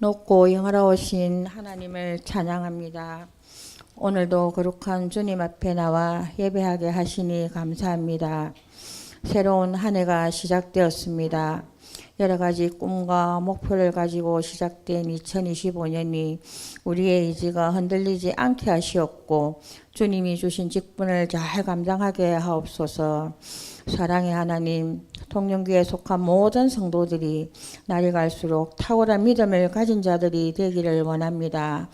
높고 영화로우신 하나님을 찬양합니다. 오늘도 거룩한 주님 앞에 나와 예배하게 하시니 감사합니다. 새로운 한 해가 시작되었습니다. 여러 가지 꿈과 목표를 가지고 시작된 2025년이 우리의 의지가 흔들리지 않게 하시옵고 주님이 주신 직분을 잘 감당하게 하옵소서. 사랑의 하나님, 통영교회에 속한 모든 성도들이 날이 갈수록 탁월한 믿음을 가진 자들이 되기를 원합니다.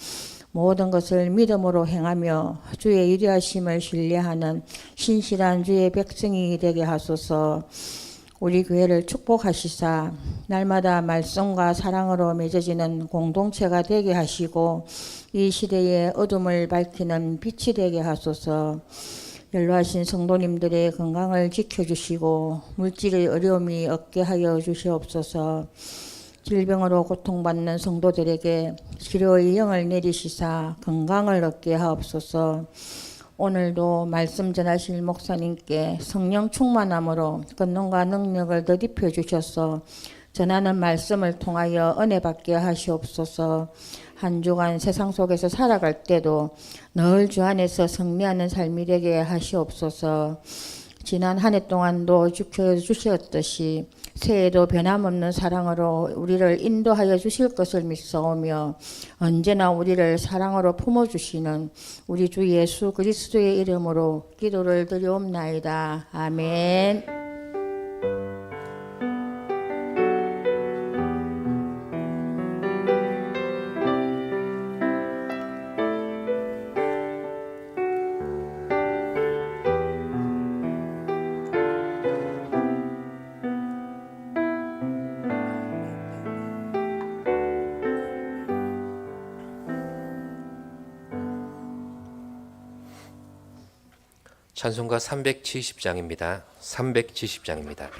모든 것을 믿음으로 행하며 주의 위대하심을 신뢰하는 신실한 주의 백성이 되게 하소서. 우리 교회를 축복하시사 날마다 말씀과 사랑으로 맺어지는 공동체가 되게 하시고 이 시대의 어둠을 밝히는 빛이 되게 하소서. 연로하신 성도님들의 건강을 지켜주시고 물질의 어려움이 없게 하여 주시옵소서. 질병으로 고통받는 성도들에게 치료의 영을 내리시사 건강을 얻게 하옵소서. 오늘도 말씀 전하실 목사님께 성령 충만함으로 권능과 능력을 더입혀 주셔서 전하는 말씀을 통하여 은혜 받게 하시옵소서. 한 주간 세상 속에서 살아갈 때도 늘 주 안에서 승리하는 삶이 되게 하시옵소서. 지난 한 해 동안도 지켜주셨듯이 새해에도 변함없는 사랑으로 우리를 인도하여 주실 것을 믿사오며 언제나 우리를 사랑으로 품어주시는 우리 주 예수 그리스도의 이름으로 기도를 드리옵나이다. 아멘. 찬송가 370장입니다. 370장입니다.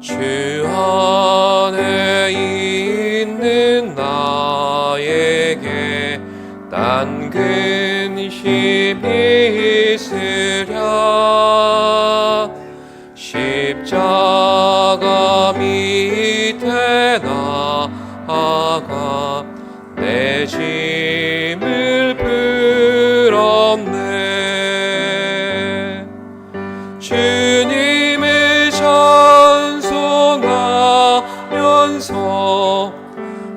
주 안에 있는 나에게 난 근심이 있으랴. 십자가 밑에 나아가 내 짐을 풀었네. 주님을 찬송하면서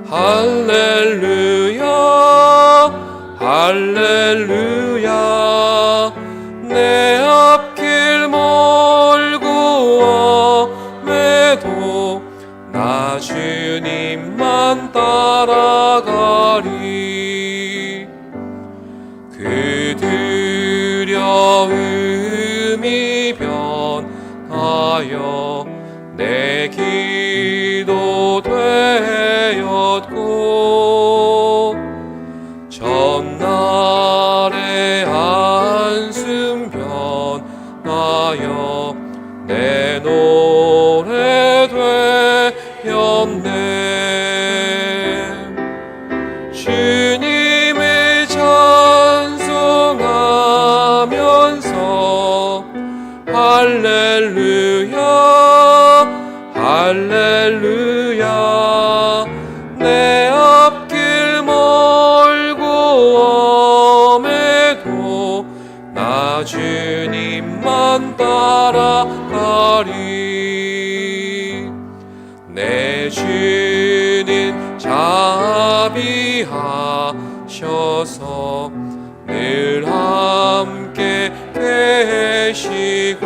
할렐루야 할렐루야. 내 앞길 나 주님만 따라가리. 그 두려움이 변하여 내 기도 되었고 전날의 한숨 변하여 내 노래 되었네. 주님을 찬송하면서 할렐루야 할렐루야. 내 앞길 멀고 엄해도 나 주님만 따라가리. 내 주는 자비하셔서 늘 함께 계시고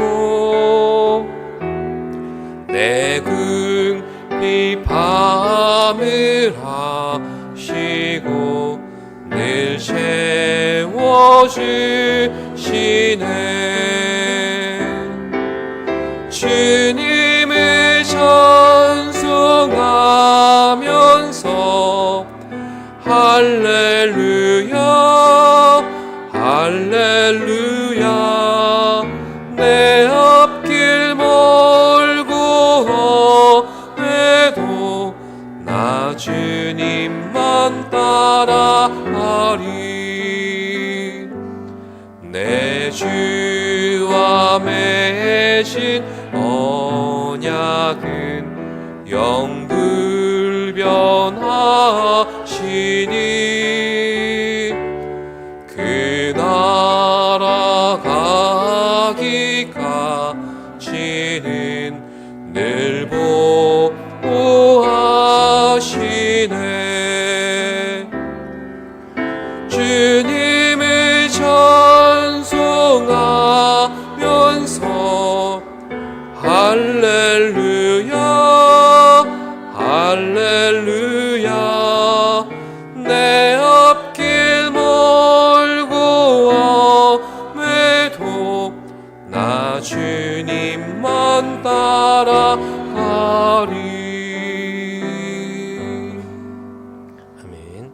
내 궁핍 밤을 하시고 늘 채워주시네. 주님을 찬송하면서 할렐루야 할렐루야. 내 앞길 멀고 험해도 나 주님만 따라 따라가리. 내 주와 맺은 언약은 영불변하시니 그 나라 가기까지는 늘 보호하시네. 주님을 찬송하면서 할렐루야 할렐루야. 내 앞길 멀고 엄해도 나 주님만 따라가리. 아멘.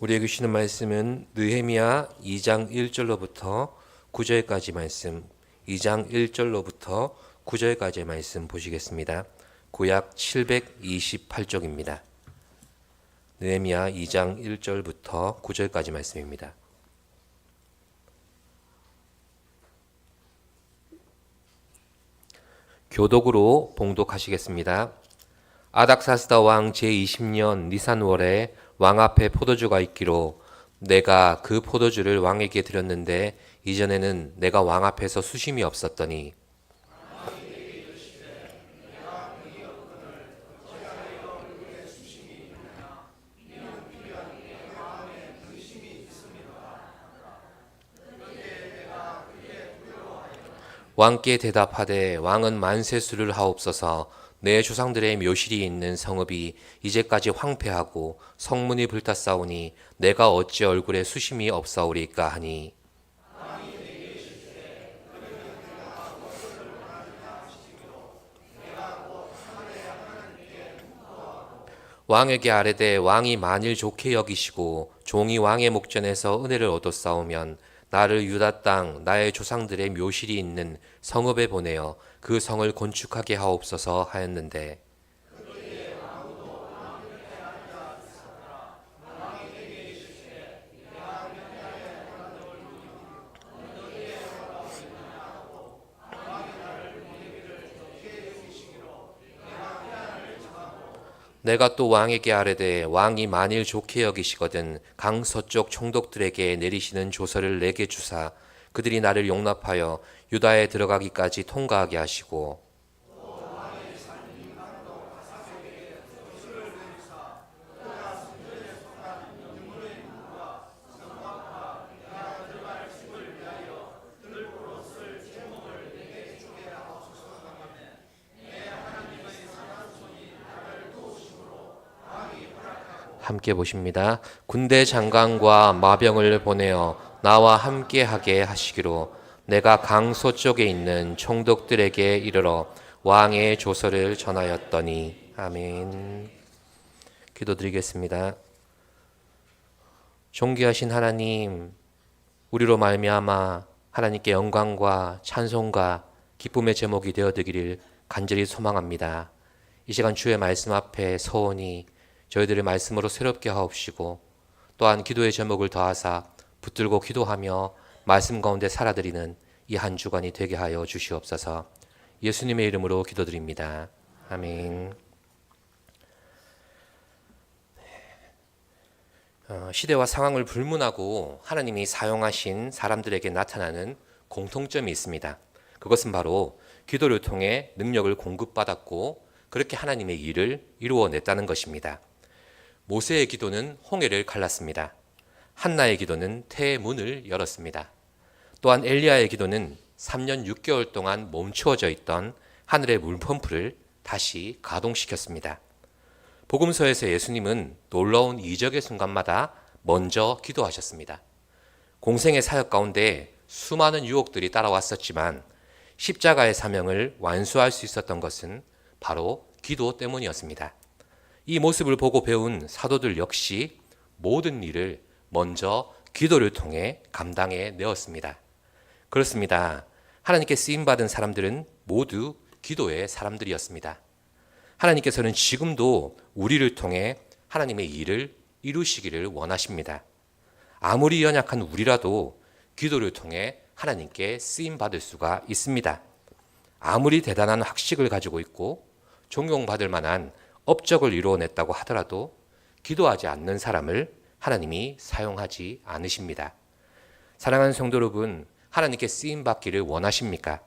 우리에게 주시는 말씀은 느헤미야 2장 1절로부터 9절까지 말씀, 2장 1절로부터 9절까지의 말씀 보시겠습니다. 구약 728쪽입니다. 느헤미야 2장 1절부터 9절까지 말씀입니다. 교독으로 봉독하시겠습니다. 아닥사스다 왕 제20년 니산월에 왕 앞에 포도주가 있기로 내가 그 포도주를 왕에게 드렸는데 이전에는 내가 왕 앞에서 수심이 없었더니 왕께 대답하되 왕은 만세수를 하옵소서. 내 조상들의 묘실이 있는 성읍이 이제까지 황폐하고 성문이 불탔사오니 내가 어찌 얼굴에 수심이 없사오리까 하니 왕에게 아뢰되 왕이 만일 좋게 여기시고 종이 왕의 목전에서 은혜를 얻었사오면 나를 유다 땅 나의 조상들의 묘실이 있는 성읍에 보내어 그 성을 건축하게 하옵소서 하였는데 내가 또 왕에게 아뢰되 왕이 만일 좋게 여기시거든 강 서쪽 총독들에게 내리시는 조서를 내게 주사 그들이 나를 용납하여 유다에 들어가기까지 통과하게 하시고 함께 보십니다. 군대 장관과 마병을 보내어 나와 함께 하게 하시기로 내가 강 서쪽에 있는 총독들에게 이르러 왕의 조서를 전하였더니 아멘. 기도드리겠습니다. 존귀하신 하나님, 우리로 말미암아 하나님께 영광과 찬송과 기쁨의 제목이 되어드기를 간절히 소망합니다. 이 시간 주의 말씀 앞에 서오니 저희들의 말씀으로 새롭게 하옵시고 또한 기도의 제목을 더하사 붙들고 기도하며 말씀 가운데 살아드리는 이 한 주간이 되게 하여 주시옵소서. 예수님의 이름으로 기도드립니다. 아멘. 시대와 상황을 불문하고 하나님이 사용하신 사람들에게 나타나는 공통점이 있습니다. 그것은 바로 기도를 통해 능력을 공급받았고 그렇게 하나님의 일을 이루어냈다는 것입니다. 모세의 기도는 홍해를 갈랐습니다. 한나의 기도는 태의 문을 열었습니다. 또한 엘리야의 기도는 3년 6개월 동안 멈추어져 있던 하늘의 물펌프를 다시 가동시켰습니다. 복음서에서 예수님은 놀라운 이적의 순간마다 먼저 기도하셨습니다. 공생의 사역 가운데 수많은 유혹들이 따라왔었지만 십자가의 사명을 완수할 수 있었던 것은 바로 기도 때문이었습니다. 이 모습을 보고 배운 사도들 역시 모든 일을 먼저 기도를 통해 감당해 내었습니다. 그렇습니다. 하나님께 쓰임받은 사람들은 모두 기도의 사람들이었습니다. 하나님께서는 지금도 우리를 통해 하나님의 일을 이루시기를 원하십니다. 아무리 연약한 우리라도 기도를 통해 하나님께 쓰임 받을 수가 있습니다. 아무리 대단한 학식을 가지고 있고 존경받을 만한 업적을 이루어냈다고 하더라도 기도하지 않는 사람을 하나님이 사용하지 않으십니다. 사랑하는 성도 여러분, 하나님께 쓰임 받기를 원하십니까?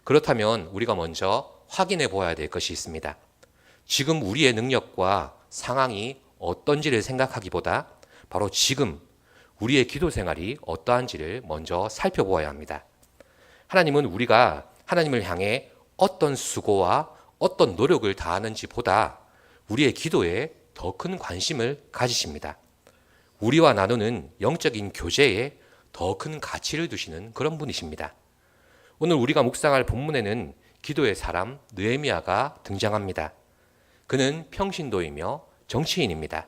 그렇다면 우리가 먼저 확인해 보아야 될 것이 있습니다. 지금 우리의 능력과 상황이 어떤지를 생각하기보다 바로 지금 우리의 기도 생활이 어떠한지를 먼저 살펴보아야 합니다. 하나님은 우리가 하나님을 향해 어떤 수고와 어떤 노력을 다하는지 보다 우리의 기도에 더 큰 관심을 가지십니다. 우리와 나누는 영적인 교제에 더 큰 가치를 두시는 그런 분이십니다. 오늘 우리가 묵상할 본문에는 기도의 사람 느헤미야가 등장합니다. 그는 평신도이며 정치인입니다.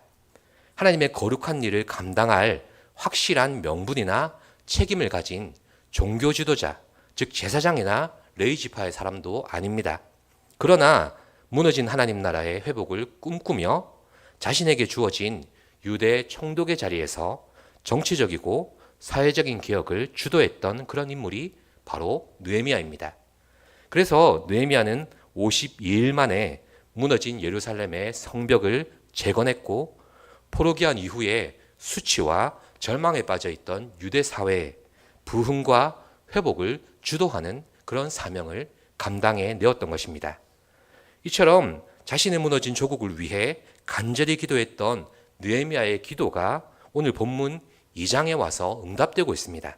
하나님의 거룩한 일을 감당할 확실한 명분이나 책임을 가진 종교 지도자, 즉 제사장이나 레위 지파의 사람도 아닙니다. 그러나 무너진 하나님 나라의 회복을 꿈꾸며 자신에게 주어진 유대 총독의 자리에서 정치적이고 사회적인 개혁을 주도했던 그런 인물이 바로 느헤미야입니다. 그래서 느헤미야는 52일 만에 무너진 예루살렘의 성벽을 재건했고 포로기한 이후에 수치와 절망에 빠져 있던 유대 사회의 부흥과 회복을 주도하는 그런 사명을 감당해 내었던 것입니다. 이처럼 자신의 무너진 조국을 위해 간절히 기도했던 느헤미야의 기도가 오늘 본문 2장에 와서 응답되고 있습니다.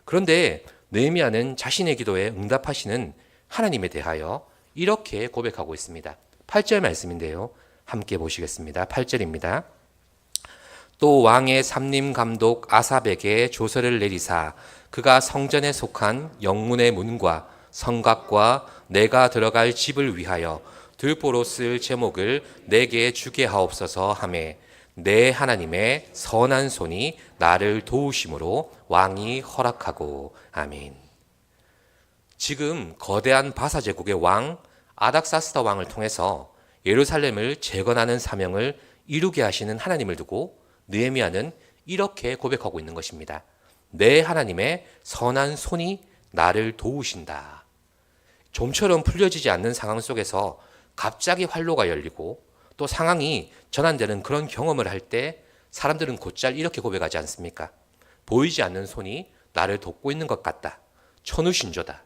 그런데 느헤미야는 자신의 기도에 응답하시는 하나님에 대하여 이렇게 고백하고 있습니다. 8절 말씀인데요. 함께 보시겠습니다. 8절입니다. 또 왕의 삼림 감독 아삽에게 조서를 내리사 그가 성전에 속한 영문의 문과 성곽과 내가 들어갈 집을 위하여 들보로 쓸 제목을 내게 주게 하옵소서 하매 내 하나님의 선한 손이 나를 도우심으로 왕이 허락하고 아멘. 지금 거대한 바사 제국의 왕 아닥사스다 왕을 통해서 예루살렘을 재건하는 사명을 이루게 하시는 하나님을 두고 느헤미야는 이렇게 고백하고 있는 것입니다. 내 하나님의 선한 손이 나를 도우신다. 좀처럼 풀려지지 않는 상황 속에서 갑자기 활로가 열리고 또 상황이 전환되는 그런 경험을 할 때 사람들은 곧잘 이렇게 고백하지 않습니까? 보이지 않는 손이 나를 돕고 있는 것 같다. 천우신조다.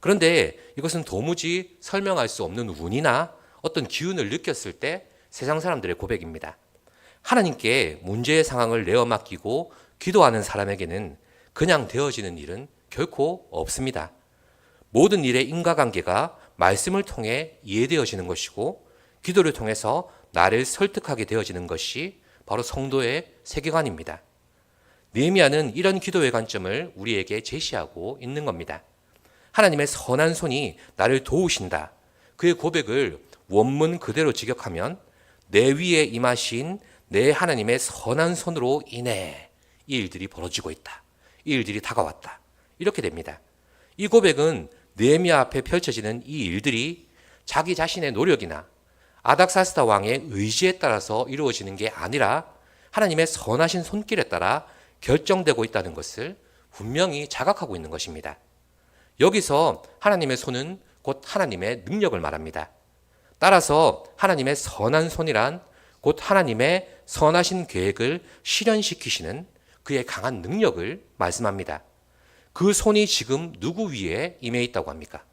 그런데 이것은 도무지 설명할 수 없는 운이나 어떤 기운을 느꼈을 때 세상 사람들의 고백입니다. 하나님께 문제의 상황을 내어 맡기고 기도하는 사람에게는 그냥 되어지는 일은 결코 없습니다. 모든 일의 인과관계가 말씀을 통해 이해되어지는 것이고 기도를 통해서 나를 설득하게 되어지는 것이 바로 성도의 세계관입니다. 느헤미야는 이런 기도의 관점을 우리에게 제시하고 있는 겁니다. 하나님의 선한 손이 나를 도우신다. 그의 고백을 원문 그대로 직역하면 내 위에 임하신 내 하나님의 선한 손으로 인해 이 일들이 벌어지고 있다. 이 일들이 다가왔다. 이렇게 됩니다. 이 고백은 느헤미야 앞에 펼쳐지는 이 일들이 자기 자신의 노력이나 아닥사스다 왕의 의지에 따라서 이루어지는 게 아니라 하나님의 선하신 손길에 따라 결정되고 있다는 것을 분명히 자각하고 있는 것입니다. 여기서 하나님의 손은 곧 하나님의 능력을 말합니다. 따라서 하나님의 선한 손이란 곧 하나님의 선하신 계획을 실현시키시는 그의 강한 능력을 말씀합니다. 그 손이 지금 누구 위에 임해 있다고 합니까?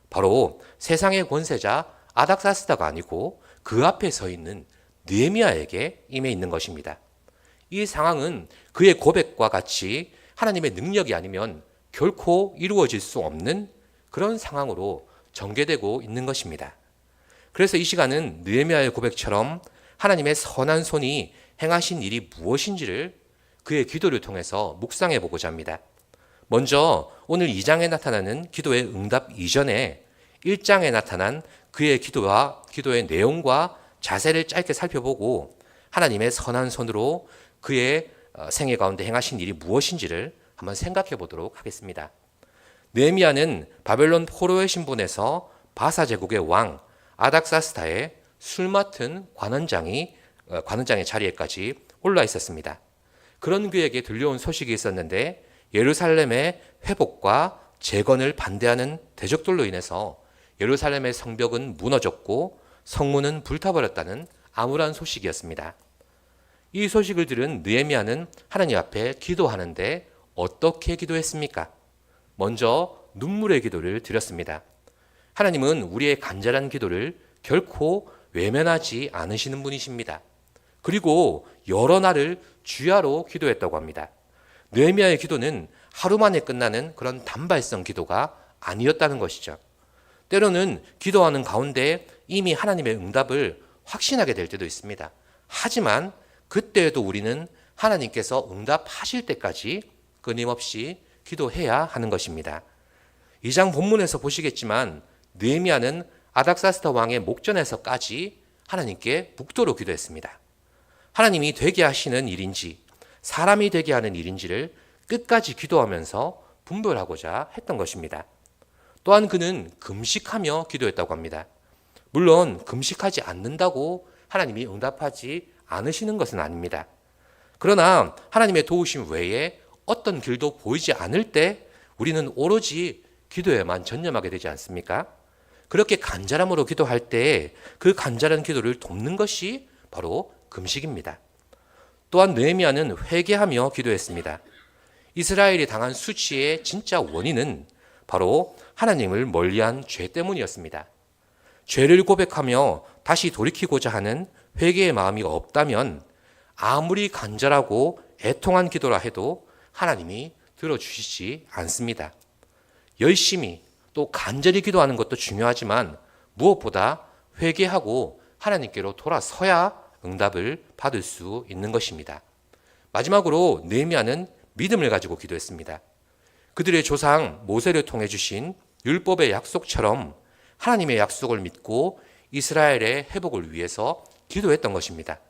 바로 세상의 권세자 아닥사스다가 아니고 그 앞에 서 있는 느헤미야에게 임해 있는 것입니다. 이 상황은 그의 고백과 같이 하나님의 능력이 아니면 결코 이루어질 수 없는 그런 상황으로 전개되고 있는 것입니다. 그래서 이 시간은 느헤미야의 고백처럼 하나님의 선한 손이 행하신 일이 무엇인지를 그의 기도를 통해서 묵상해 보고자 합니다. 먼저 오늘 2장에 나타나는 기도의 응답 이전에 1장에 나타난 그의 기도의 내용과 자세를 짧게 살펴보고 하나님의 선한 손으로 그의 생애 가운데 행하신 일이 무엇인지를 한번 생각해 보도록 하겠습니다. 느헤미야는 바벨론 포로의 신분에서 바사 제국의 왕 아닥사스다의 술 맡은 관원장이 관원장의 자리에까지 올라 있었습니다. 그런 그에게 들려온 소식이 있었는데 예루살렘의 회복과 재건을 반대하는 대적들로 인해서 예루살렘의 성벽은 무너졌고 성문은 불타버렸다는 암울한 소식이었습니다. 이 소식을 들은 느헤미야는 하나님 앞에 기도하는데 어떻게 기도했습니까? 먼저 눈물의 기도를 드렸습니다. 하나님은 우리의 간절한 기도를 결코 외면하지 않으시는 분이십니다. 그리고 여러 날을 주야로 기도했다고 합니다. 느헤미야의 기도는 하루 만에 끝나는 그런 단발성 기도가 아니었다는 것이죠. 때로는 기도하는 가운데 이미 하나님의 응답을 확신하게 될 때도 있습니다. 하지만 그때에도 우리는 하나님께서 응답하실 때까지 끊임없이 기도해야 하는 것입니다. 2장 본문에서 보시겠지만 느헤미야는 아닥사스다 왕의 목전에서까지 하나님께 묵도로 기도했습니다. 하나님이 되게 하시는 일인지 사람이 되게 하는 일인지를 끝까지 기도하면서 분별하고자 했던 것입니다. 또한 그는 금식하며 기도했다고 합니다. 물론 금식하지 않는다고 하나님이 응답하지 않으시는 것은 아닙니다. 그러나 하나님의 도우심 외에 어떤 길도 보이지 않을 때 우리는 오로지 기도에만 전념하게 되지 않습니까? 그렇게 간절함으로 기도할 때 그 간절한 기도를 돕는 것이 바로 금식입니다. 또한 느헤미야는 회개하며 기도했습니다. 이스라엘이 당한 수치의 진짜 원인은 바로 하나님을 멀리한 죄 때문이었습니다. 죄를 고백하며 다시 돌이키고자 하는 회개의 마음이 없다면 아무리 간절하고 애통한 기도라 해도 하나님이 들어주시지 않습니다. 열심히 또 간절히 기도하는 것도 중요하지만 무엇보다 회개하고 하나님께로 돌아서야 응답을 받을 수 있는 것입니다. 마지막으로 느헤미야는 믿음을 가지고 기도했습니다. 그들의 조상 모세를 통해 주신 율법의 약속처럼 하나님의 약속을 믿고 이스라엘의 회복을 위해서 기도했던 것입니다.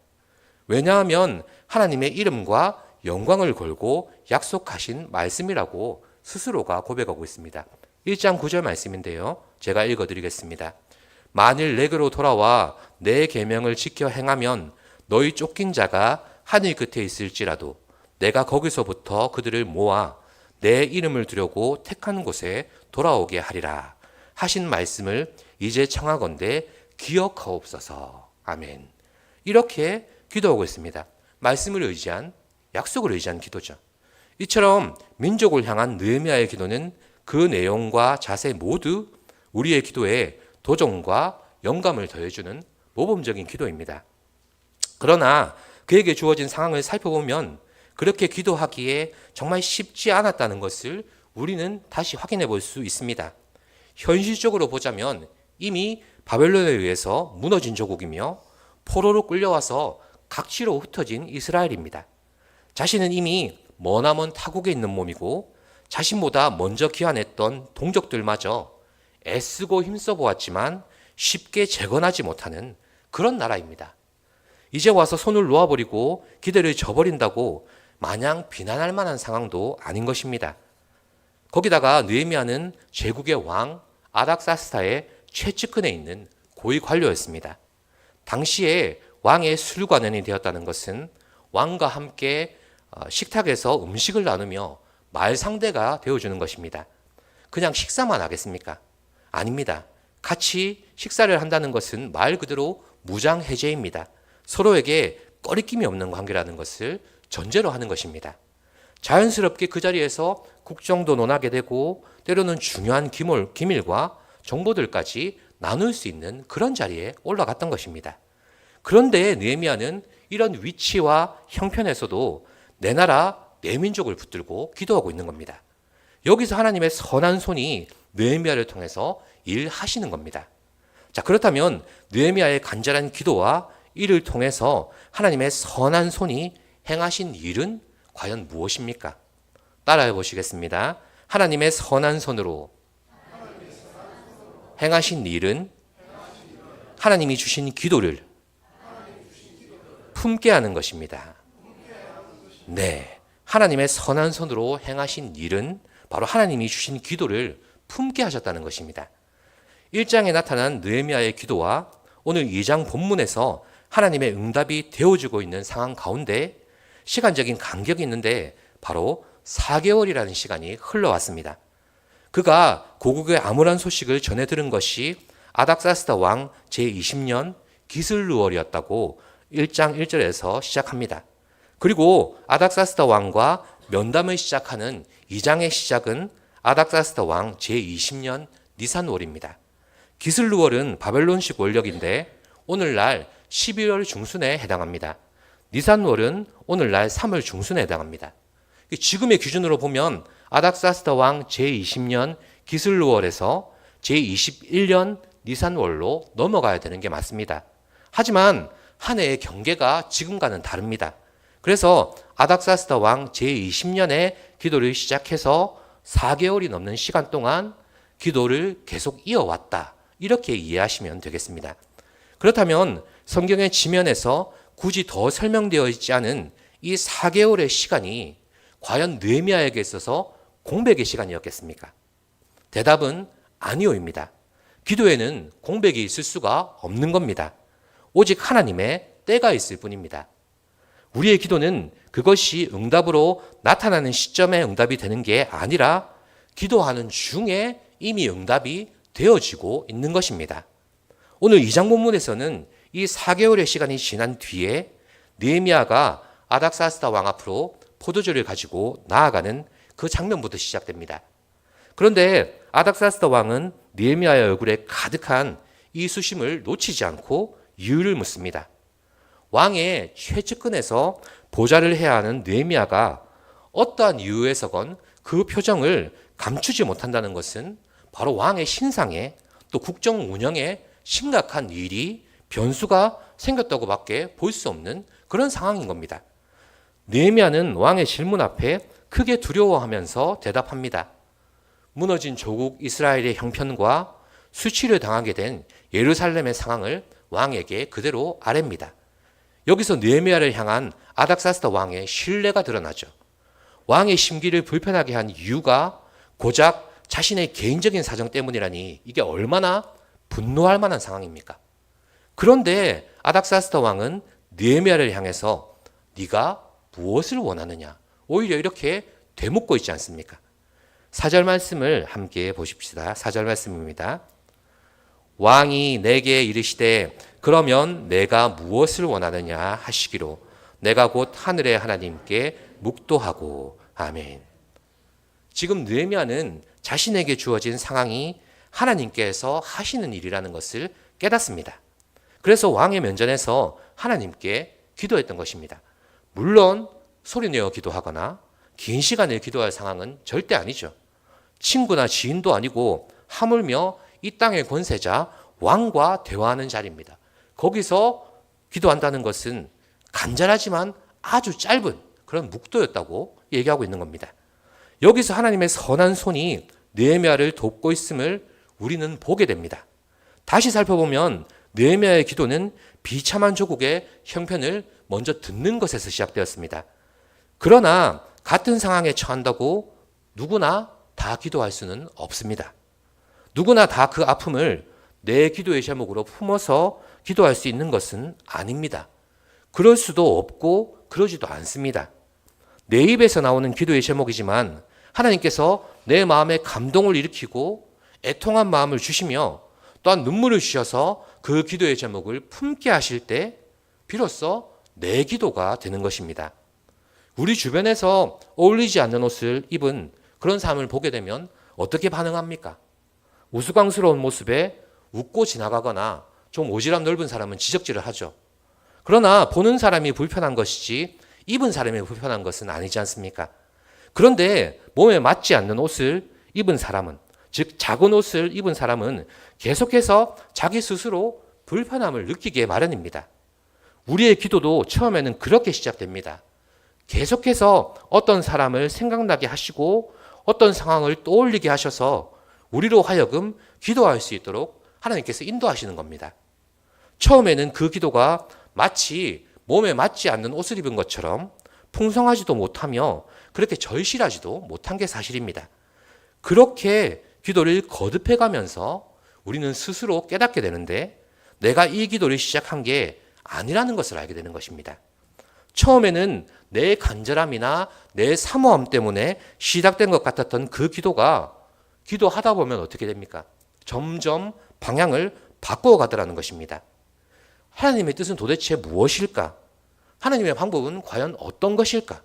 왜냐하면 하나님의 이름과 영광을 걸고 약속하신 말씀이라고 스스로가 고백하고 있습니다. 1장 9절 말씀인데요. 제가 읽어드리겠습니다. 만일 내게로 돌아와 내 계명을 지켜 행하면 너희 쫓긴 자가 하늘 끝에 있을지라도 내가 거기서부터 그들을 모아 내 이름을 두려고 택한 곳에 돌아오게 하리라 하신 말씀을 이제 청하건대 기억하옵소서. 아멘. 이렇게 기도하고 있습니다. 말씀을 의지한, 약속을 의지한 기도죠. 이처럼 민족을 향한 느헤미야의 기도는 그 내용과 자세 모두 우리의 기도에 도전과 영감을 더해주는 모범적인 기도입니다. 그러나 그에게 주어진 상황을 살펴보면 그렇게 기도하기에 정말 쉽지 않았다는 것을 우리는 다시 확인해 볼 수 있습니다. 현실적으로 보자면 이미 바벨론에 의해서 무너진 조국이며 포로로 끌려와서 각지로 흩어진 이스라엘입니다. 자신은 이미 머나먼 타국에 있는 몸이고 자신보다 먼저 귀환했던 동족들마저 애쓰고 힘써 보았지만 쉽게 재건하지 못하는 그런 나라입니다. 이제 와서 손을 놓아버리고 기대를 저버린다고 마냥 비난할 만한 상황도 아닌 것입니다. 거기다가 느헤미야는 제국의 왕 아닥사스다의 최측근에 있는 고위 관료였습니다. 당시에 왕의 술관원이 되었다는 것은 왕과 함께 식탁에서 음식을 나누며 말 상대가 되어주는 것입니다. 그냥 식사만 하겠습니까? 아닙니다. 같이 식사를 한다는 것은 말 그대로 무장해제입니다. 서로에게 꺼리낌이 없는 관계라는 것을 전제로 하는 것입니다. 자연스럽게 그 자리에서 국정도 논하게 되고 때로는 중요한 기밀과 정보들까지 나눌 수 있는 그런 자리에 올라갔던 것입니다. 그런데 느헤미야는 이런 위치와 형편에서도 내 나라, 내 민족을 붙들고 기도하고 있는 겁니다. 여기서 하나님의 선한 손이 느헤미야를 통해서 일하시는 겁니다. 자, 그렇다면 느헤미야의 간절한 기도와 이를 통해서 하나님의 선한 손이 행하신 일은 과연 무엇입니까? 따라해 보시겠습니다. 하나님의 선한 손으로 행하신 일은 하나님이 주신 기도를 품게 하는 것입니다. 네, 하나님의 선한 손으로 행하신 일은 바로 하나님이 주신 기도를 품게 하셨다는 것입니다. 1장에 나타난 느헤미야의 기도와 오늘 2장 본문에서 하나님의 응답이 되어주고 있는 상황 가운데 시간적인 간격이 있는데 바로 4개월이라는 시간이 흘러왔습니다. 그가 고국의 암울한 소식을 전해 들은 것이 아닥사스다 왕 제20년 기슬루월이었다고 1장 1절에서 시작합니다. 그리고 아닥사스다 왕과 면담을 시작하는 2장의 시작은 아닥사스다 왕 제20년 니산월입니다. 기슬루월은 바벨론식 월력인데 오늘날 12월 중순에 해당합니다. 니산월은 오늘날 3월 중순에 해당합니다. 지금의 기준으로 보면 아닥사스다 왕 제20년 기슬루월에서 제21년 니산월로 넘어가야 되는 게 맞습니다. 하지만 한 해의 경계가 지금과는 다릅니다. 그래서 아닥사스다 왕 제20년에 기도를 시작해서 4개월이 넘는 시간 동안 기도를 계속 이어왔다. 이렇게 이해하시면 되겠습니다. 그렇다면 성경의 지면에서 굳이 더 설명되어 있지 않은 이 4개월의 시간이 과연 느헤미야에게 있어서 공백의 시간이었겠습니까? 대답은 아니오입니다. 기도에는 공백이 있을 수가 없는 겁니다. 오직 하나님의 때가 있을 뿐입니다. 우리의 기도는 그것이 응답으로 나타나는 시점에 응답이 되는 게 아니라 기도하는 중에 이미 응답이 되어지고 있는 것입니다. 오늘 2장 본문에서는 이 4개월의 시간이 지난 뒤에 느헤미야가 아닥사스다 왕 앞으로 포도주를 가지고 나아가는 그 장면부터 시작됩니다. 그런데 아닥사스다 왕은 느헤미야의 얼굴에 가득한 이 수심을 놓치지 않고 이유를 묻습니다. 왕의 최측근에서 보좌를 해야 하는 느헤미야가 어떠한 이유에서건 그 표정을 감추지 못한다는 것은 바로 왕의 신상에 또 국정 운영에 심각한 일이 변수가 생겼다고 밖에 볼 수 없는 그런 상황인 겁니다. 느헤미야는 왕의 질문 앞에 크게 두려워하면서 대답합니다. 무너진 조국 이스라엘의 형편과 수치를 당하게 된 예루살렘의 상황을 왕에게 그대로 아뢰입니다. 여기서 느헤미야를 향한 아닥사스다 왕의 신뢰가 드러나죠. 왕의 심기를 불편하게 한 이유가 고작 자신의 개인적인 사정 때문이라니 이게 얼마나 분노할 만한 상황입니까? 그런데 아닥사스다 왕은 느헤미야를 향해서 네가 무엇을 원하느냐 오히려 이렇게 되묻고 있지 않습니까? 4절 말씀을 함께 보십시다. 4절 말씀입니다. 왕이 내게 이르시되 그러면 내가 무엇을 원하느냐 하시기로 내가 곧 하늘의 하나님께 묵도하고 아멘. 지금 느헤미야는 자신에게 주어진 상황이 하나님께서 하시는 일이라는 것을 깨닫습니다. 그래서 왕의 면전에서 하나님께 기도했던 것입니다. 물론 소리내어 기도하거나 긴 시간을 기도할 상황은 절대 아니죠. 친구나 지인도 아니고 하물며 이 땅의 권세자 왕과 대화하는 자리입니다. 거기서 기도한다는 것은 간절하지만 아주 짧은 그런 묵도였다고 얘기하고 있는 겁니다. 여기서 하나님의 선한 손이 느헤미야를 돕고 있음을 우리는 보게 됩니다. 다시 살펴보면 느헤미야의 기도는 비참한 조국의 형편을 먼저 듣는 것에서 시작되었습니다. 그러나 같은 상황에 처한다고 누구나 다 기도할 수는 없습니다. 누구나 다 그 아픔을 내 기도의 제목으로 품어서 기도할 수 있는 것은 아닙니다. 그럴 수도 없고 그러지도 않습니다. 내 입에서 나오는 기도의 제목이지만 하나님께서 내 마음에 감동을 일으키고 애통한 마음을 주시며 또한 눈물을 주셔서 그 기도의 제목을 품게 하실 때 비로소 내 기도가 되는 것입니다. 우리 주변에서 어울리지 않는 옷을 입은 그런 사람을 보게 되면 어떻게 반응합니까? 우스꽝스러운 모습에 웃고 지나가거나 좀 오지랖 넓은 사람은 지적질을 하죠. 그러나 보는 사람이 불편한 것이지 입은 사람이 불편한 것은 아니지 않습니까? 그런데 몸에 맞지 않는 옷을 입은 사람은, 즉 작은 옷을 입은 사람은 계속해서 자기 스스로 불편함을 느끼게 마련입니다. 우리의 기도도 처음에는 그렇게 시작됩니다. 계속해서 어떤 사람을 생각나게 하시고 어떤 상황을 떠올리게 하셔서 우리로 하여금 기도할 수 있도록 하나님께서 인도하시는 겁니다. 처음에는 그 기도가 마치 몸에 맞지 않는 옷을 입은 것처럼 풍성하지도 못하며 그렇게 절실하지도 못한 게 사실입니다. 그렇게 기도를 거듭해 가면서 우리는 스스로 깨닫게 되는데 내가 이 기도를 시작한 게 아니라는 것을 알게 되는 것입니다. 처음에는 내 간절함이나 내 사모함 때문에 시작된 것 같았던 그 기도가 기도하다 보면 어떻게 됩니까? 점점 방향을 바꾸어 가더라는 것입니다. 하나님의 뜻은 도대체 무엇일까? 하나님의 방법은 과연 어떤 것일까?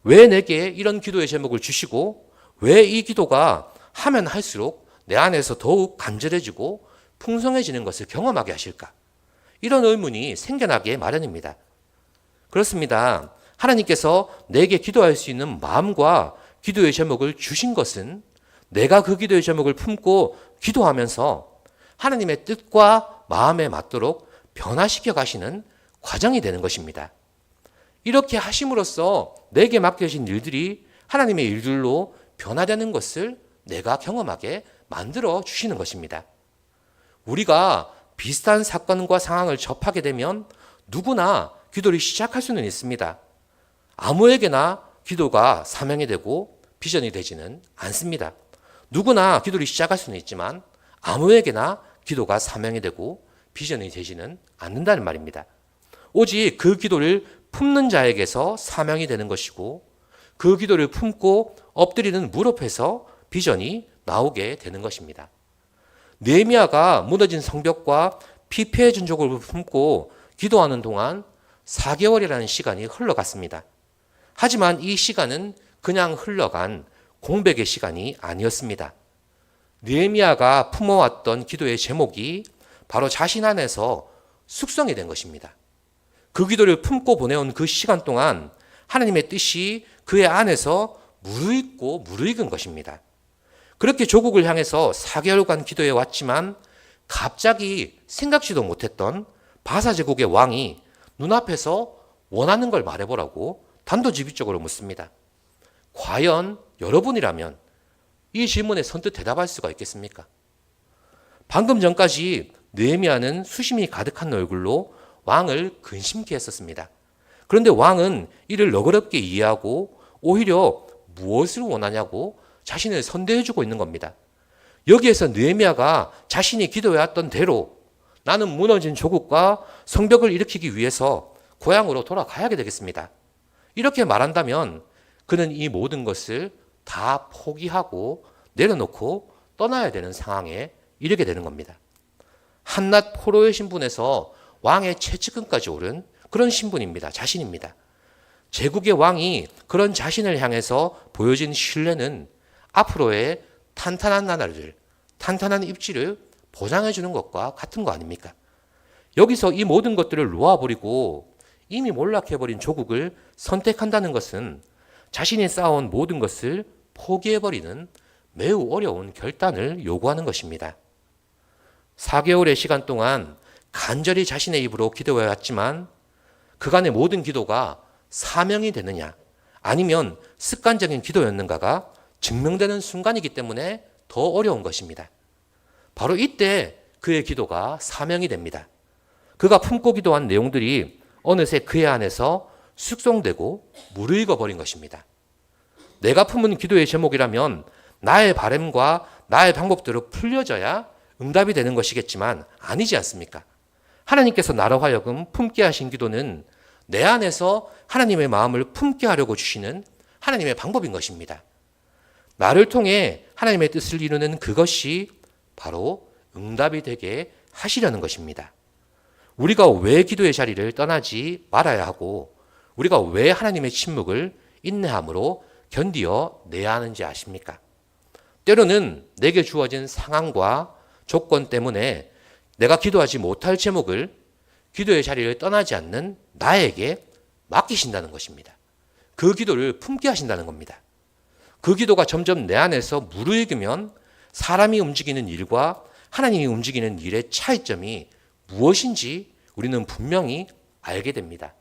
왜 내게 이런 기도의 제목을 주시고 왜 이 기도가 하면 할수록 내 안에서 더욱 간절해지고 풍성해지는 것을 경험하게 하실까? 이런 의문이 생겨나게 마련입니다. 그렇습니다. 하나님께서 내게 기도할 수 있는 마음과 기도의 제목을 주신 것은 내가 그 기도의 제목을 품고 기도하면서 하나님의 뜻과 마음에 맞도록 변화시켜 가시는 과정이 되는 것입니다. 이렇게 하심으로써 내게 맡겨진 일들이 하나님의 일들로 변화되는 것을 내가 경험하게 만들어 주시는 것입니다. 우리가 비슷한 사건과 상황을 접하게 되면 누구나 기도를 시작할 수는 있습니다. 아무에게나 기도가 사명이 되고 비전이 되지는 않습니다. 누구나 기도를 시작할 수는 있지만 아무에게나 기도가 사명이 되고 비전이 되지는 않는다는 말입니다. 오직 그 기도를 품는 자에게서 사명이 되는 것이고 그 기도를 품고 엎드리는 무릎에서 비전이 나오게 되는 것입니다. 느헤미야가 무너진 성벽과 피폐해 진 족을 품고 기도하는 동안 4개월이라는 시간이 흘러갔습니다. 하지만 이 시간은 그냥 흘러간 공백의 시간이 아니었습니다. 느헤미야가 품어왔던 기도의 제목이 바로 자신 안에서 숙성이 된 것입니다. 그 기도를 품고 보내온 그 시간 동안 하나님의 뜻이 그의 안에서 무르익고 무르익은 것입니다. 그렇게 조국을 향해서 4개월간 기도해 왔지만 갑자기 생각지도 못했던 바사 제국의 왕이 눈앞에서 원하는 걸 말해보라고 단도직입적으로 묻습니다. 과연 여러분이라면 이 질문에 선뜻 대답할 수가 있겠습니까? 방금 전까지 느헤미야는 수심이 가득한 얼굴로 왕을 근심케 했었습니다. 그런데 왕은 이를 너그럽게 이해하고 오히려 무엇을 원하냐고 자신을 선대해주고 있는 겁니다. 여기에서 느헤미야가 자신이 기도해왔던 대로 나는 무너진 조국과 성벽을 일으키기 위해서 고향으로 돌아가야 되겠습니다. 이렇게 말한다면 그는 이 모든 것을 다 포기하고 내려놓고 떠나야 되는 상황에 이르게 되는 겁니다. 한낱 포로의 신분에서 왕의 최측근까지 오른 그런 신분입니다. 자신입니다. 제국의 왕이 그런 자신을 향해서 보여진 신뢰는 앞으로의 탄탄한 나라를, 탄탄한 입지를 보장해 주는 것과 같은 거 아닙니까? 여기서 이 모든 것들을 놓아버리고 이미 몰락해버린 조국을 선택한다는 것은 자신이 쌓아온 모든 것을 포기해버리는 매우 어려운 결단을 요구하는 것입니다. 4개월의 시간 동안 간절히 자신의 입으로 기도해왔지만 그간의 모든 기도가 사명이 되느냐 아니면 습관적인 기도였는가가 증명되는 순간이기 때문에 더 어려운 것입니다. 바로 이때 그의 기도가 사명이 됩니다. 그가 품고 기도한 내용들이 어느새 그의 안에서 숙성되고 무르익어 버린 것입니다. 내가 품은 기도의 제목이라면 나의 바람과 나의 방법대로 풀려져야 응답이 되는 것이겠지만 아니지 않습니까? 하나님께서 나로 하여금 품게 하신 기도는 내 안에서 하나님의 마음을 품게 하려고 주시는 하나님의 방법인 것입니다. 나를 통해 하나님의 뜻을 이루는 그것이 바로 응답이 되게 하시려는 것입니다. 우리가 왜 기도의 자리를 떠나지 말아야 하고 우리가 왜 하나님의 침묵을 인내함으로 견디어 내야 하는지 아십니까? 때로는 내게 주어진 상황과 조건 때문에 내가 기도하지 못할 제목을 기도의 자리를 떠나지 않는 나에게 맡기신다는 것입니다. 그 기도를 품게 하신다는 겁니다. 그 기도가 점점 내 안에서 무르익으면 사람이 움직이는 일과 하나님이 움직이는 일의 차이점이 무엇인지 우리는 분명히 알게 됩니다.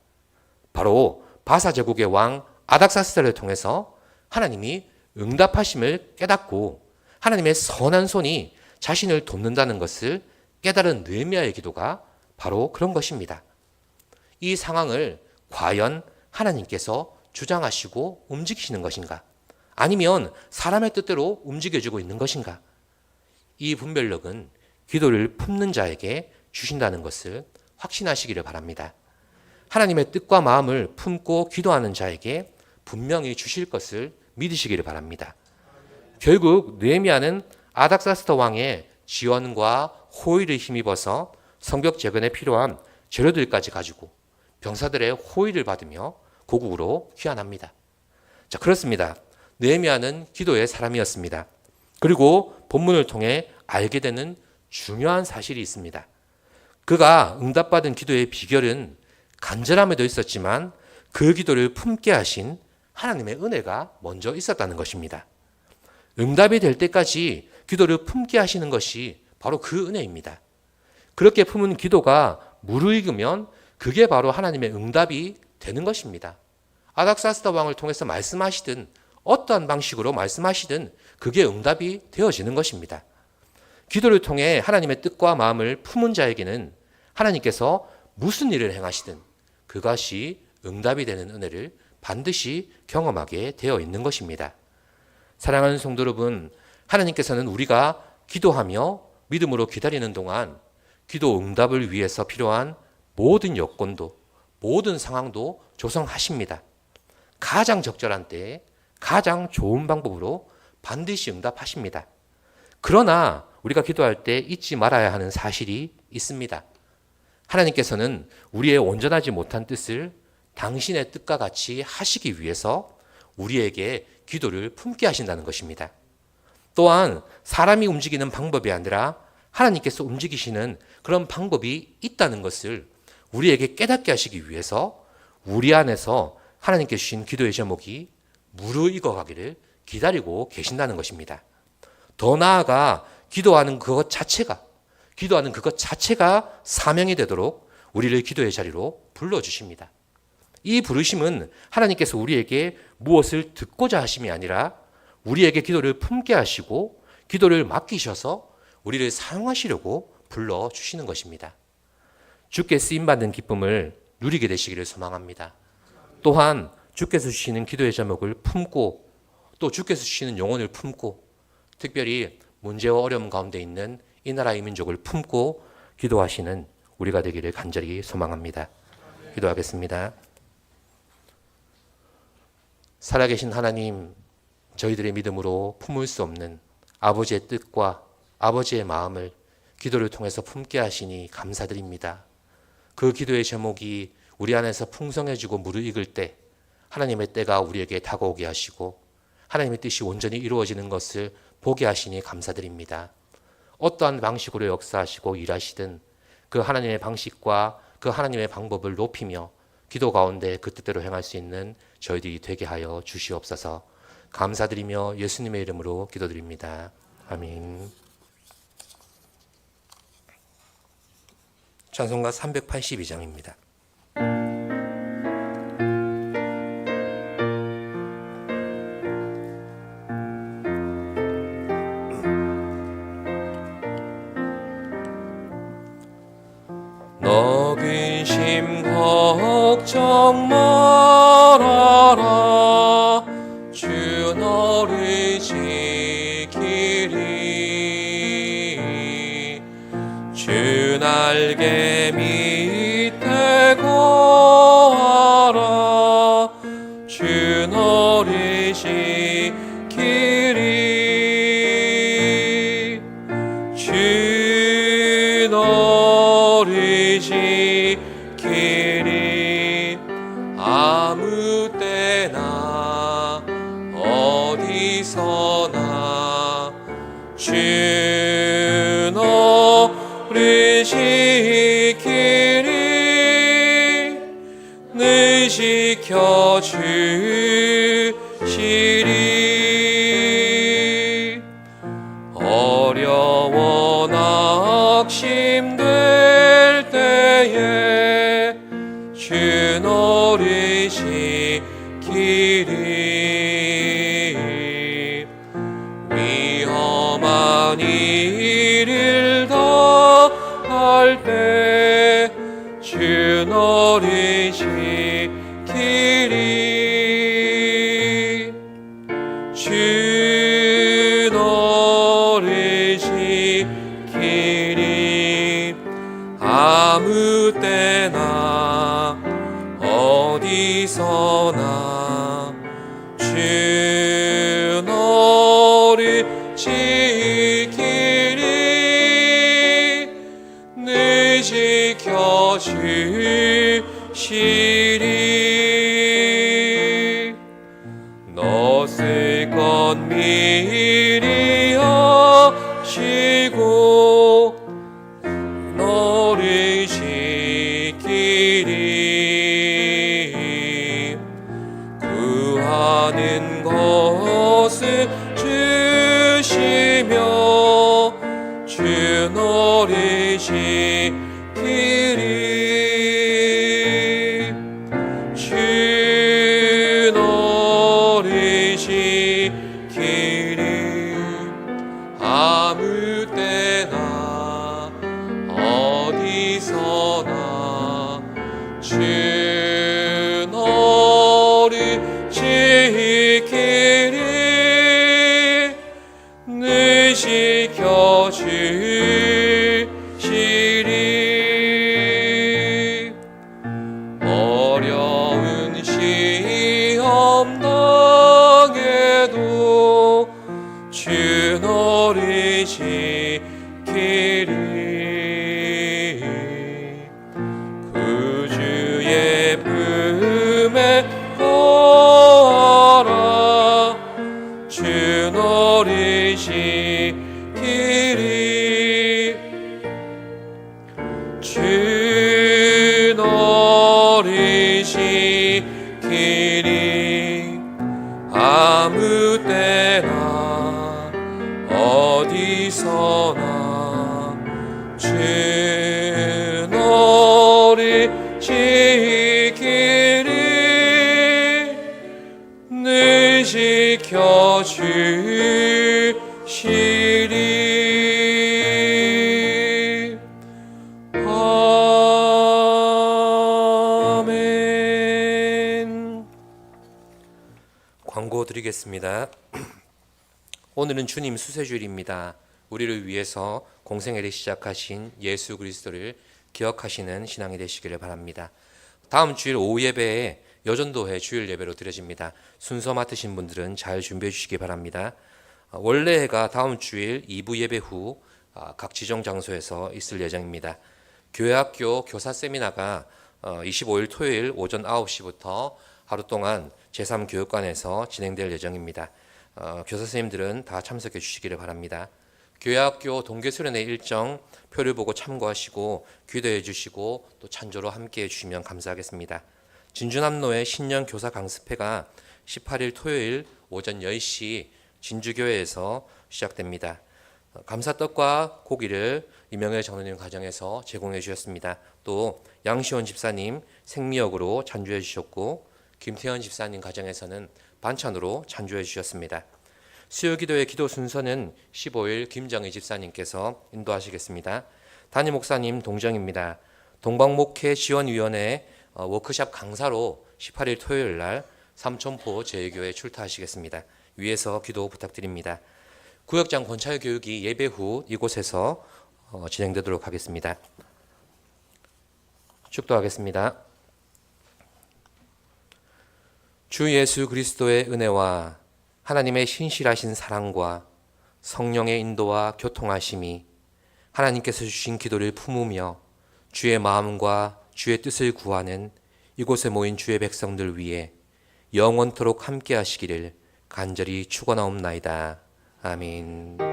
바로 바사 제국의 왕 아닥사스다를 통해서 하나님이 응답하심을 깨닫고 하나님의 선한 손이 자신을 돕는다는 것을 깨달은 느헤미야의 기도가 바로 그런 것입니다. 이 상황을 과연 하나님께서 주장하시고 움직이시는 것인가? 아니면 사람의 뜻대로 움직여주고 있는 것인가? 이 분별력은 기도를 품는 자에게 주신다는 것을 확신하시기를 바랍니다. 하나님의 뜻과 마음을 품고 기도하는 자에게 분명히 주실 것을 믿으시기를 바랍니다. 결국 느헤미야는 아닥사스다 왕의 지원과 호의를 힘입어서 성벽 재건에 필요한 재료들까지 가지고 병사들의 호의를 받으며 고국으로 귀환합니다. 자, 그렇습니다. 느헤미야는 기도의 사람이었습니다. 그리고 본문을 통해 알게 되는 중요한 사실이 있습니다. 그가 응답받은 기도의 비결은 간절함에도 있었지만 그 기도를 품게 하신 하나님의 은혜가 먼저 있었다는 것입니다. 응답이 될 때까지 기도를 품게 하시는 것이 바로 그 은혜입니다. 그렇게 품은 기도가 무르익으면 그게 바로 하나님의 응답이 되는 것입니다. 아닥사스다 왕을 통해서 말씀하시든 어떠한 방식으로 말씀하시든 그게 응답이 되어지는 것입니다. 기도를 통해 하나님의 뜻과 마음을 품은 자에게는 하나님께서 무슨 일을 행하시든 그것이 응답이 되는 은혜를 반드시 경험하게 되어 있는 것입니다. 사랑하는 성도 여러분, 하나님께서는 우리가 기도하며 믿음으로 기다리는 동안 기도 응답을 위해서 필요한 모든 여건도 모든 상황도 조성하십니다. 가장 적절한 때에 가장 좋은 방법으로 반드시 응답하십니다. 그러나 우리가 기도할 때 잊지 말아야 하는 사실이 있습니다. 하나님께서는 우리의 온전하지 못한 뜻을 당신의 뜻과 같이 하시기 위해서 우리에게 기도를 품게 하신다는 것입니다. 또한 사람이 움직이는 방법이 아니라 하나님께서 움직이시는 그런 방법이 있다는 것을 우리에게 깨닫게 하시기 위해서 우리 안에서 하나님께 주신 기도의 제목이 무르익어가기를 기다리고 계신다는 것입니다. 더 나아가 기도하는 그것 자체가 사명이 되도록 우리를 기도의 자리로 불러주십니다. 이 부르심은 하나님께서 우리에게 무엇을 듣고자 하심이 아니라 우리에게 기도를 품게 하시고 기도를 맡기셔서 우리를 사용하시려고 불러주시는 것입니다. 주께 쓰임받는 기쁨을 누리게 되시기를 소망합니다. 또한 주께서 주시는 기도의 제목을 품고 또 주께서 주시는 영혼을 품고 특별히 문제와 어려움 가운데 있는 이 나라의 민족을 품고 기도하시는 우리가 되기를 간절히 소망합니다. 기도하겠습니다. 살아계신 하나님, 저희들의 믿음으로 품을 수 없는 아버지의 뜻과 아버지의 마음을 기도를 통해서 품게 하시니 감사드립니다. 그 기도의 제목이 우리 안에서 풍성해지고 무르익을 때 하나님의 때가 우리에게 다가오게 하시고 하나님의 뜻이 온전히 이루어지는 것을 보게 하시니 감사드립니다. 어떠한 방식으로 역사하시고 일하시든 그 하나님의 방식과 그 하나님의 방법을 높이며 기도 가운데 그 뜻대로 행할 수 있는 저희들이 되게 하여 주시옵소서. 감사드리며 예수님의 이름으로 기도드립니다. 아멘. 찬송가 382장입니다. 너 근심 걱정 말아라 주 너를 지키리 주 날개 밑에 거하라 주 너를 지키리 주 너를 지키리 아무 때나 어디서나 주 너를 지키리 늘 지켜주시리 어려워 낙심될 때에 주 너를 지키리 위험한 일을 당할 때 주 너를 지키리 주 너를 지키리 아무 때 지키시리 너쓸 것 미리 하시고 너를 지키리 구하는 것을 주시며 주 너를 지키리 주 너를 지키리 아무 때나 어디서나 주 너를 지키리 늘 지켜주시리 어려운 시험 당해도 주 너를 지키리 그 주의 품에 거하라 주 너를 지키리 주 너를 지키리 아무 때나 어디서나 주 너를 지키리 늘 지켜주시리 아멘. 광고 드리겠습니다. 오늘은 주님 수세주일입니다. 우리를 위해서 공생애를 시작하신 예수 그리스도를 기억하시는 신앙이 되시기를 바랍니다. 다음 주일 오후 예배에 여전도회 주일 예배로 드려집니다. 순서 맡으신 분들은 잘 준비해 주시기 바랍니다. 원래가 다음 주일 2부 예배 후 각 지정 장소에서 있을 예정입니다. 교회학교 교사 세미나가 25일 토요일 오전 9시부터 하루 동안 제3교육관에서 진행될 예정입니다. 교사 선생님들은 다 참석해 주시기를 바랍니다. 교회학교 동계수련회 일정 표를 보고 참고하시고 기도해 주시고 또 찬조로 함께해 주시면 감사하겠습니다. 진주남로의 신년 교사 강습회가 18일 토요일 오전 10시 진주교회에서 시작됩니다. 감사떡과 고기를 이명애 전원님 가정에서 제공해 주셨습니다. 또 양시원 집사님 생미역으로 찬주해 주셨고 김태현 집사님 가정에서는 반찬으로 찬주해 주셨습니다. 수요기도의 기도 순서는 15일 김정희 집사님께서 인도하시겠습니다. 담임 목사님 동정입니다. 동방목회 지원위원회 워크샵 강사로 18일 토요일 날 삼천포 제2교회 출타하시겠습니다. 위에서 기도 부탁드립니다. 구역장 권찰 교육이 예배 후 이곳에서 진행되도록 하겠습니다. 축도하겠습니다. 주 예수 그리스도의 은혜와 하나님의 신실하신 사랑과 성령의 인도와 교통하심이 하나님께서 주신 기도를 품으며 주의 마음과 주의 뜻을 구하는 이곳에 모인 주의 백성들 위해 영원토록 함께 하시기를 간절히 축원하옵나이다. 아멘.